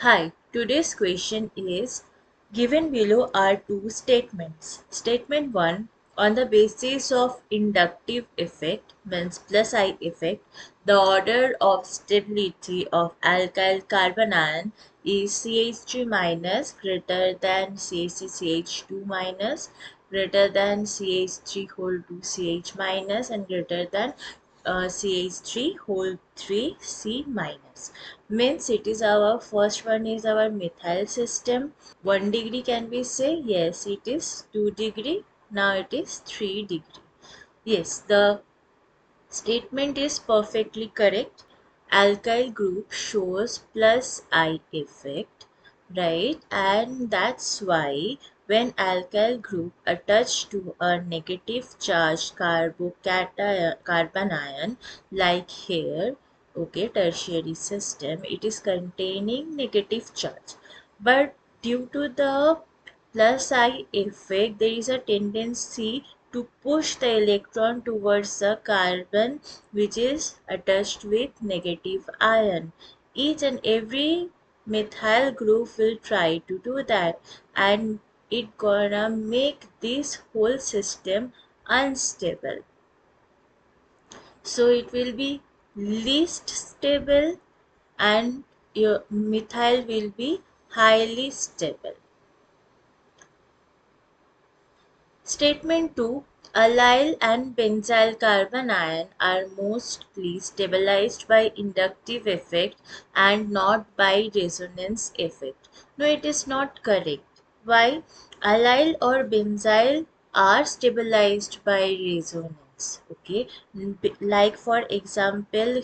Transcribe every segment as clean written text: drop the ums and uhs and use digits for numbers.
Hi, today's question is given below are two statements. Statement 1, on the basis of inductive effect means plus I effect, the order of stability of alkyl carbanion is CH3 minus greater than CH2 minus greater than CH3 whole 2 CH minus and greater than CH3 whole 3 C minus. Means it is our first one is our methyl system. 1 degree can we say? Yes, it is 2 degree. Now it is 3 degree. Yes, the statement is perfectly correct. Alkyl group shows plus I effect, right? And that's why when alkyl group attached to a negative charged carbon ion like here, okay, tertiary system, it is containing negative charge. But due to the plus I effect, there is a tendency to push the electron towards the carbon which is attached with negative ion. Each and every methyl group will try to do that, and it gonna make this whole system unstable. So it will be least stable and your methyl will be highly stable. Statement 2, allyl and benzyl carbon ion are mostly stabilized by inductive effect and not by resonance effect. No, it is not correct. Why? Allyl or benzyl are stabilized by resonance. Okay, like for example,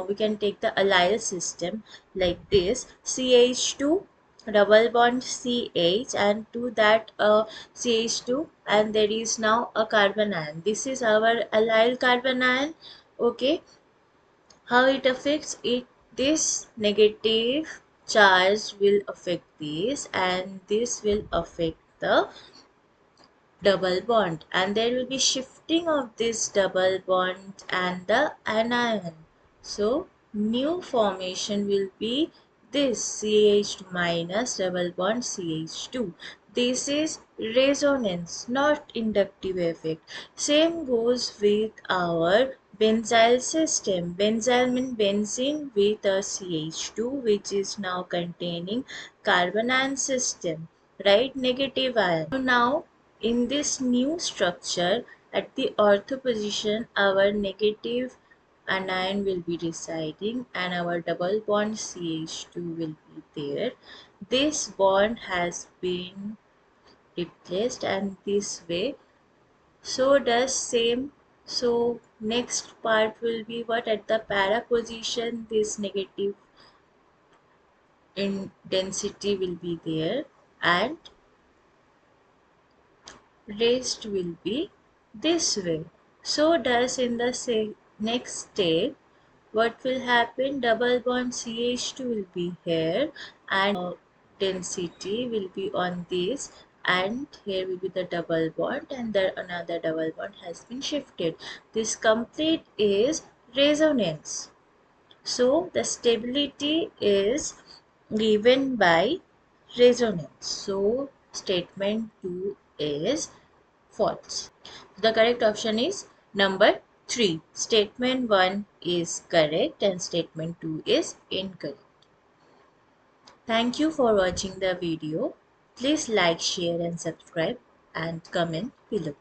we can take the allyl system like this: CH2 double bond CH, and to that CH2, and there is now a carbon ion. This is our allyl carbon ion. Okay, how it affects it? This negative charge will affect this, and this will affect the double bond, and there will be shifting of this double bond and the anion. So new formation will be this CH minus double bond CH2. This is resonance, not inductive effect. Same goes with our benzyl system. Benzyl means benzene with a CH2 which is now containing carbon ion system, right? Negative ion. So now in this new structure, at the ortho position, our negative anion will be residing and our double bond CH2 will be there. This bond has been replaced, and this way. So does same. So next part will be what at the para position this negative in density will be there, and rest will be this way. So does in the next step. What will happen? Double bond CH2 will be here, and density will be on this, and here will be the double bond, and there another double bond has been shifted. This complete is resonance. So the stability is given by resonance. So statement 2 is false. The correct option is number 3. Statement 1 is correct and statement 2 is incorrect. Thank you for watching the video. Please like, share and subscribe and comment below.